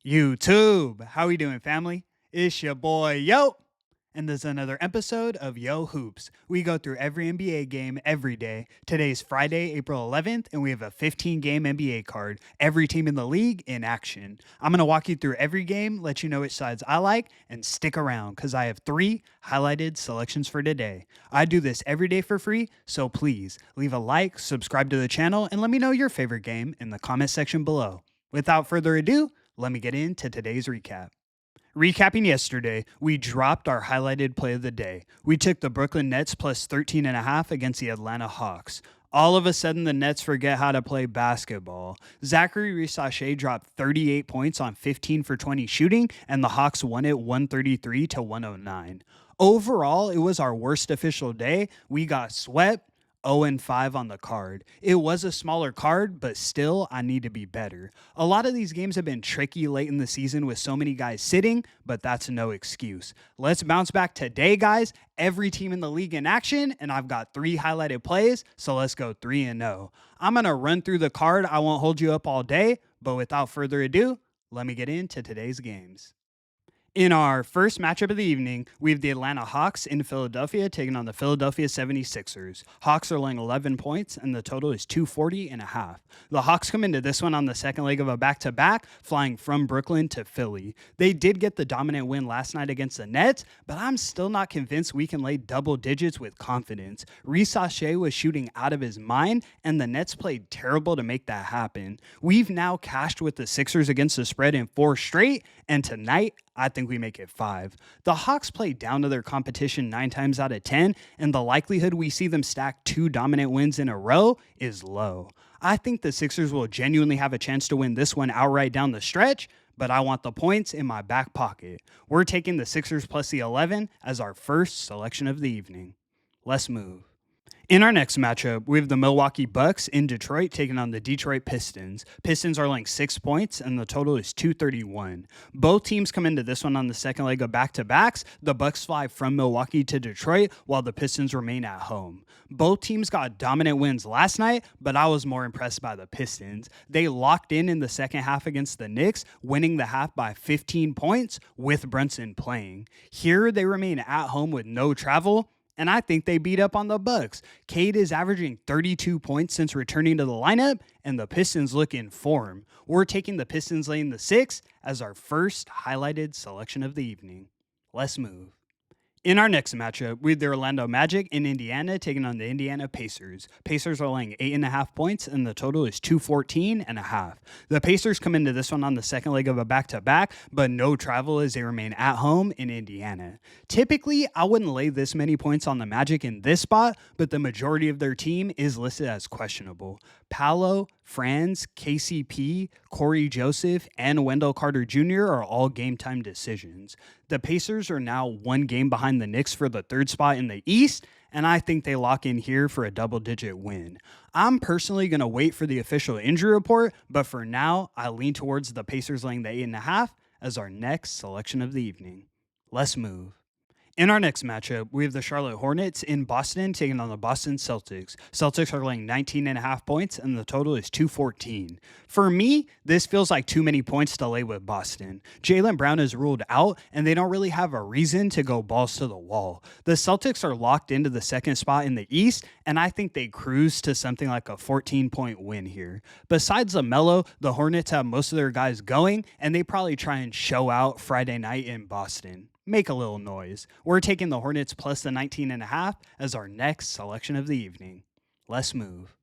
YouTube, how we doing, family? It's your boy Yo, and this is another episode of Yo Hoops. We go through every NBA game every day. Today's Friday, April 11th, and we have a 15-game NBA card. Every team in the league in action. I'm gonna walk you through every game, let you know which sides I like, and stick around because I have 3 highlighted selections for today. I do this every day for free, so please leave a like, subscribe to the channel, and let me know your favorite game in the comment section below. Without further ado, let me get into today's recap. Recapping yesterday, we dropped our highlighted play of the day. We took the Brooklyn Nets plus 13.5 against the Atlanta Hawks. All of a sudden, the Nets forget how to play basketball. Zachary Rissache dropped 38 points on 15 for 20 shooting, and the Hawks won it 133 to 109. Overall, it was our worst official day. We got swept. 0-5 on the card. It was a smaller card, but still, I need to be better. A lot of these games have been tricky late in the season with so many guys sitting, but that's no excuse. Let's bounce back today, guys. Every team in the league in action, and I've got 3 highlighted plays, so let's go 3-0. I'm going to run through the card. I won't hold you up all day, but without further ado, let me get into today's games. In our first matchup of the evening, we have the Atlanta Hawks in Philadelphia taking on the Philadelphia 76ers. Hawks are laying 11 points, and the total is 240.5. The Hawks come into this one on the second leg of a back-to-back, flying from Brooklyn to Philly. They did get the dominant win last night against the Nets, but I'm still not convinced we can lay double digits with confidence. Rissache was shooting out of his mind, and the Nets played terrible to make that happen. We've now cashed with the Sixers against the spread in 4 straight, and tonight, I think we make it 5. The Hawks play down to their competition 9 times out of 10, and the likelihood we see them stack 2 dominant wins in a row is low. I think the Sixers will genuinely have a chance to win this one outright down the stretch, but I want the points in my back pocket. We're taking the Sixers plus the 11 as our first selection of the evening. Let's move. In our next matchup, we have the Milwaukee Bucks in Detroit taking on the Detroit Pistons. Pistons are laying 6 points, and the total is 231. Both teams come into this one on the second leg of back-to-backs. The Bucks fly from Milwaukee to Detroit, while the Pistons remain at home. Both teams got dominant wins last night, but I was more impressed by the Pistons. They locked in the second half against the Knicks, winning the half by 15 points with Brunson playing. Here, they remain at home with no travel, and I think they beat up on the Bucks. Cade is averaging 32 points since returning to the lineup, and the Pistons look in form. We're taking the Pistons laying the 6 as our first highlighted selection of the evening. Let's move. In our next matchup, we have the Orlando Magic in Indiana taking on the Indiana Pacers. Pacers are laying 8.5 points, and the total is 214.5. The Pacers come into this one on the second leg of a back-to-back, but no travel as they remain at home in Indiana. Typically, I wouldn't lay this many points on the Magic in this spot, but the majority of their team is listed as questionable. Paolo, Franz, KCP, Corey Joseph, and Wendell Carter Jr. are all game-time decisions. The Pacers are now 1 game behind the Knicks for the 3rd spot in the East, and I think they lock in here for a double-digit win. I'm personally going to wait for the official injury report, but for now, I lean towards the Pacers laying the 8.5 as our next selection of the evening. Let's move. In our next matchup, we have the Charlotte Hornets in Boston taking on the Boston Celtics. Celtics are laying 19.5 points, and the total is 214. For me, this feels like too many points to lay with Boston. Jaylen Brown is ruled out, and they don't really have a reason to go balls to the wall. The Celtics are locked into the 2nd spot in the East, and I think they cruise to something like a 14-point win here. Besides LaMelo, the Hornets have most of their guys going, and they probably try and show out Friday night in Boston. Make a little noise. We're taking the Hornets plus the 19.5 as our next selection of the evening. Let's move.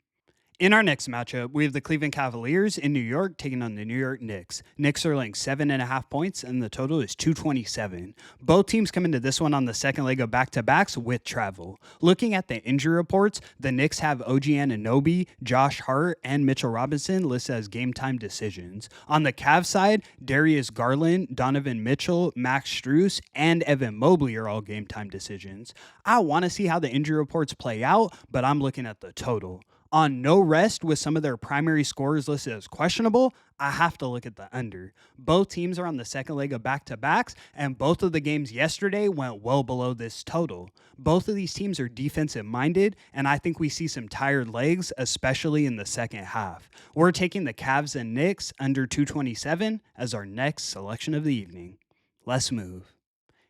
In our next matchup, we have the Cleveland Cavaliers in New York taking on the New York Knicks. Knicks are laying 7.5 points, and the total is 227. Both teams come into this one on the second leg of back-to-backs with travel. Looking at the injury reports, the Knicks have OG Anunoby, Josh Hart, and Mitchell Robinson listed as game-time decisions. On the Cavs side, Darius Garland, Donovan Mitchell, Max Strus, and Evan Mobley are all game-time decisions. I want to see how the injury reports play out, but I'm looking at the total. On no rest with some of their primary scorers listed as questionable, I have to look at the under. Both teams are on the second leg of back-to-backs, and both of the games yesterday went well below this total. Both of these teams are defensive-minded, and I think we see some tired legs, especially in the second half. We're taking the Cavs and Knicks under 227 as our next selection of the evening. Let's move.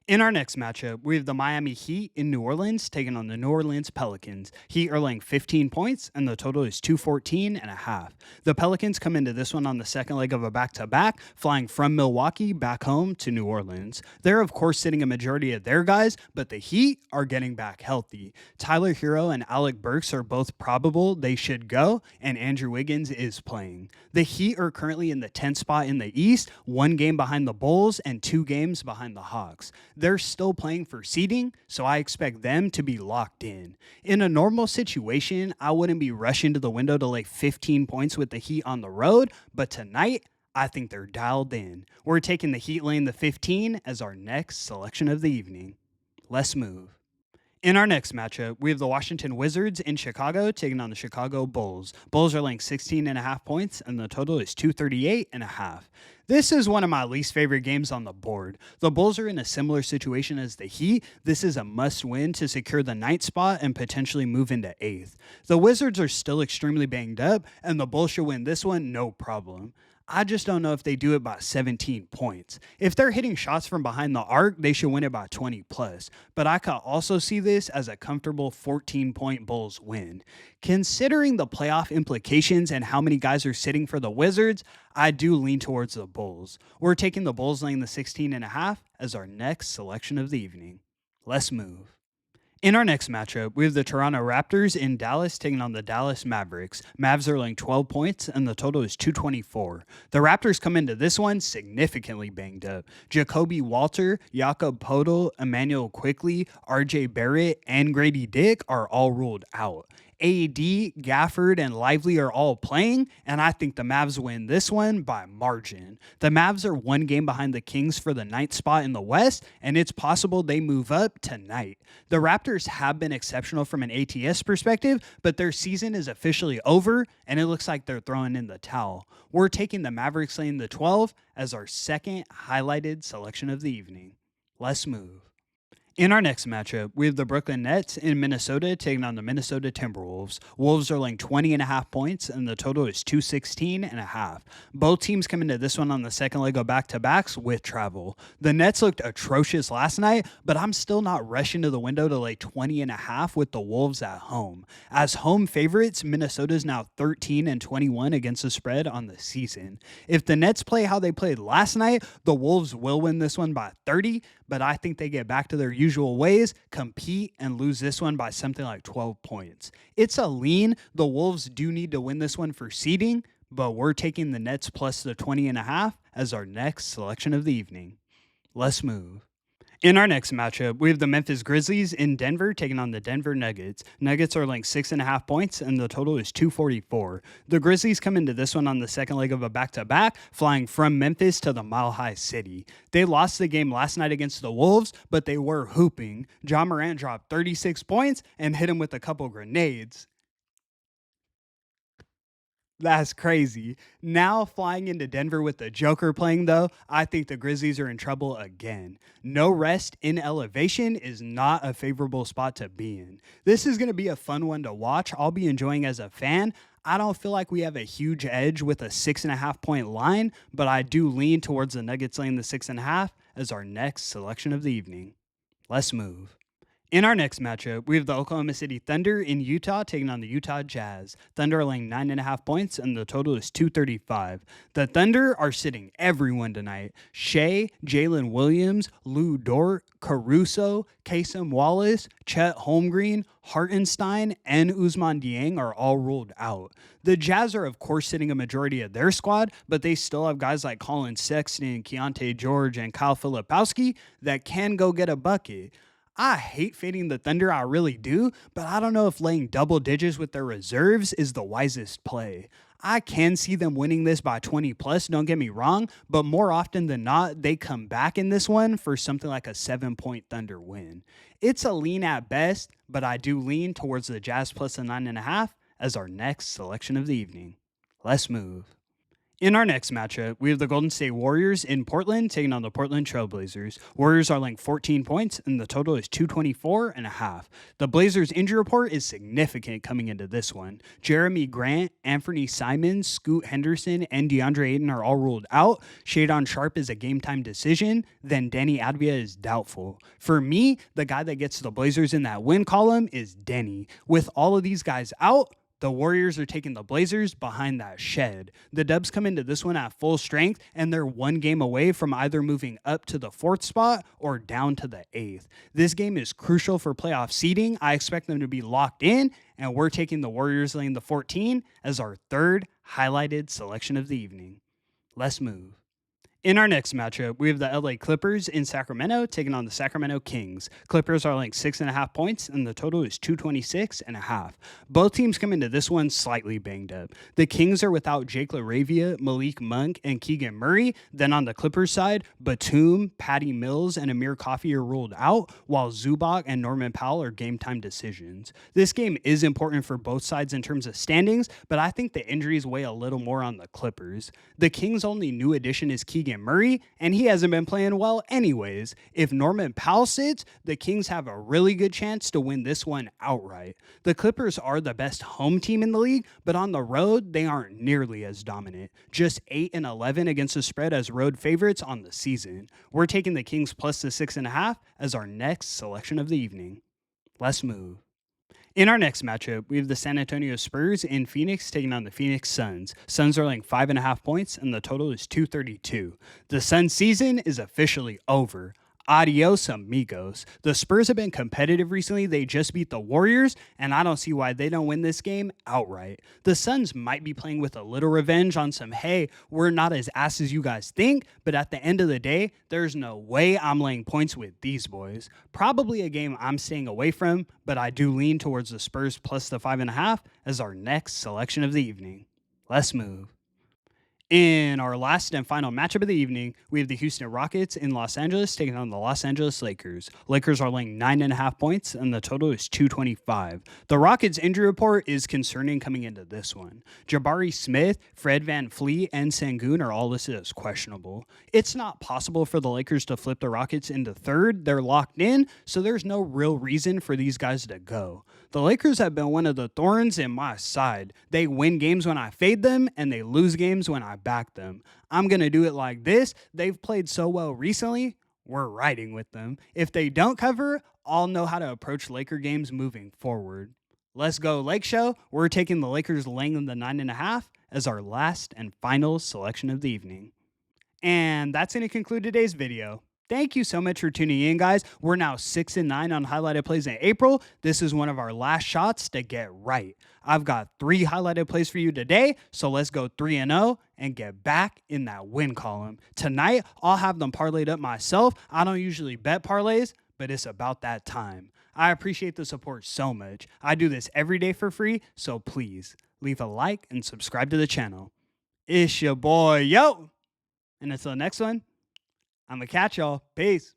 In our next matchup, we have the Miami Heat in New Orleans taking on the New Orleans Pelicans. Heat are laying 15 points, and the total is 214.5. The Pelicans come into this one on the second leg of a back-to-back, flying from Milwaukee back home to New Orleans. They're, of course, sitting a majority of their guys, but the Heat are getting back healthy. Tyler Hero and Alec Burks are both probable they should go, and Andrew Wiggins is playing. The Heat are currently in the 10th spot in the East, 1 game behind the Bulls and 2 games behind the Hawks. They're still playing for seeding, so I expect them to be locked in. In a normal situation, I wouldn't be rushing to the window to lay 15 points with the Heat on the road, but tonight, I think they're dialed in. We're taking the Heat laying the 15 as our next selection of the evening. Let's move. In our next matchup, we have the Washington Wizards in Chicago taking on the Chicago Bulls. Bulls are laying 16.5 points, and the total is 238.5. This is one of my least favorite games on the board. The Bulls are in a similar situation as the Heat. This is a must-win to secure the 9th spot and potentially move into 8th. The Wizards are still extremely banged up, and the Bulls should win this one no problem. I just don't know if they do it by 17 points. If they're hitting shots from behind the arc, they should win it by 20 plus. But I could also see this as a comfortable 14-point Bulls win. Considering the playoff implications and how many guys are sitting for the Wizards, I do lean towards the Bulls. We're taking the Bulls laying the 16.5 as our next selection of the evening. Let's move. In our next matchup, we have the Toronto Raptors in Dallas taking on the Dallas Mavericks. Mavs are laying 12 points, and the total is 224. The Raptors come into this one significantly banged up. Jacoby Walter, Jakob Podol, Emmanuel Quickley, RJ Barrett, and Grady Dick are all ruled out. AD, Gafford, and Lively are all playing, and I think the Mavs win this one by margin. The Mavs are 1 game behind the Kings for the 9th spot in the West, and it's possible they move up tonight. The Raptors have been exceptional from an ATS perspective, but their season is officially over, and it looks like they're throwing in the towel. We're taking the Mavericks laying the 12 as our second highlighted selection of the evening. Let's move. In our next matchup, we have the Brooklyn Nets in Minnesota taking on the Minnesota Timberwolves. Wolves are laying 20.5 points, and the total is 216.5. Both teams come into this one on the second leg of back-to-backs with travel. The Nets looked atrocious last night, but I'm still not rushing to the window to lay 20.5 with the Wolves at home. As home favorites, Minnesota is now 13-21 against the spread on the season. If the Nets play how they played last night, the Wolves will win this one by 30, but I think they get back to their usual ways, compete, and lose this one by something like 12 points. It's a lean. The Wolves do need to win this one for seeding, but we're taking the Nets plus the 20.5 as our next selection of the evening. Let's move. In our next matchup, we have the Memphis Grizzlies in Denver taking on the Denver Nuggets. Nuggets are laying 6.5 points, and the total is 244. The Grizzlies come into this one on the second leg of a back-to-back, flying from Memphis to the Mile High City. They lost the game last night against the Wolves, but they were hooping. Ja Morant dropped 36 points and hit him with a couple grenades. That's crazy. Now flying into Denver with the Joker playing, though, I think the Grizzlies are in trouble again. No rest in elevation is not a favorable spot to be in. This is going to be a fun one to watch. I'll be enjoying as a fan. I don't feel like we have a huge edge with a 6.5 point line, but I do lean towards the Nuggets laying the 6.5 as our next selection of the evening. Let's move. In our next matchup, we have the Oklahoma City Thunder in Utah taking on the Utah Jazz. Thunder are laying 9.5 points, and the total is 235. The Thunder are sitting everyone tonight. Shea, Jalen Williams, Lou Dort, Caruso, Kasem Wallace, Chet Holmgren, Hartenstein, and Ousmane Dieng are all ruled out. The Jazz are, of course, sitting a majority of their squad, but they still have guys like Colin Sexton, Keontae George, and Kyle Filipowski that can go get a bucket. I hate fading the Thunder, I really do, but I don't know if laying double digits with their reserves is the wisest play. I can see them winning this by 20 plus, don't get me wrong, but more often than not, they come back in this one for something like a 7-point Thunder win. It's a lean at best, but I do lean towards the Jazz plus a 9.5 as our next selection of the evening. Let's move. In our next matchup, we have the Golden State Warriors in Portland taking on the Portland Trailblazers. Warriors are linked 14 points, and the total is 224.5. The Blazers' injury report is significant coming into this one. Jeremy Grant, Anthony Simons, Scoot Henderson, and DeAndre Ayton are all ruled out. Shadon Sharp is a game-time decision. Then Denny Advia is doubtful. For me, the guy that gets the Blazers in that win column is Denny. With all of these guys out, the Warriors are taking the Blazers behind that shed. The Dubs come into this one at full strength, and they're one game away from either moving up to the 4th spot or down to the 8th. This game is crucial for playoff seeding. I expect them to be locked in, and we're taking the Warriors laying the 14 as our third highlighted selection of the evening. Let's move. In our next matchup, we have the LA Clippers in Sacramento taking on the Sacramento Kings. Clippers are linked 6.5 points, and the total is 226.5. Both teams come into this one slightly banged up. The Kings are without Jake LaRavia, Malik Monk, and Keegan Murray. Then on the Clippers side, Batum, Patty Mills, and Amir Coffey are ruled out, while Zubac and Norman Powell are game-time decisions. This game is important for both sides in terms of standings, but I think the injuries weigh a little more on the Clippers. The Kings' only new addition is Keegan Murray, and he hasn't been playing well anyways. If Norman Powell sits, the Kings have a really good chance to win this one outright. The Clippers are the best home team in the league, but on the road, they aren't nearly as dominant. Just 8-11 against the spread as road favorites on the season. We're taking the Kings plus the 6.5 as our next selection of the evening. Let's move. In our next matchup, we have the San Antonio Spurs in Phoenix taking on the Phoenix Suns. Suns are laying 5.5 points, and the total is 232. The Suns season is officially over. Adios, amigos. The Spurs have been competitive recently. They just beat the Warriors, and I don't see why they don't win this game outright. The Suns might be playing with a little revenge on some, hey, we're not as ass as you guys think, but at the end of the day, there's no way I'm laying points with these boys. Probably a game I'm staying away from, but I do lean towards the Spurs plus the 5.5 as our next selection of the evening. Let's move. In our last and final matchup of the evening, we have the Houston Rockets in Los Angeles taking on the Los Angeles Lakers. Lakers are laying 9.5 points, and the total is 225. The Rockets' injury report is concerning coming into this one. Jabari Smith, Fred VanVleet, and Sengun are all listed as questionable. It's not possible for the Lakers to flip the Rockets into third. They're locked in, so there's no real reason for these guys to go. The Lakers have been one of the thorns in my side. They win games when I fade them, and they lose games when I back them. I'm going to do it like this. They've played so well recently, we're riding with them. If they don't cover, I'll know how to approach Laker games moving forward. Let's go Lake Show. We're taking the Lakers laying them the 9.5 as our last and final selection of the evening. And that's going to conclude today's video. Thank you so much for tuning in, guys. We're now 6-9 on highlighted plays in April. This is one of our last shots to get right. I've got 3 highlighted plays for you today, so let's go 3-0 and get back in that win column. Tonight, I'll have them parlayed up myself. I don't usually bet parlays, but it's about that time. I appreciate the support so much. I do this every day for free, so please leave a like and subscribe to the channel. It's your boy, Yo! And until the next one, I'm going to catch y'all. Peace.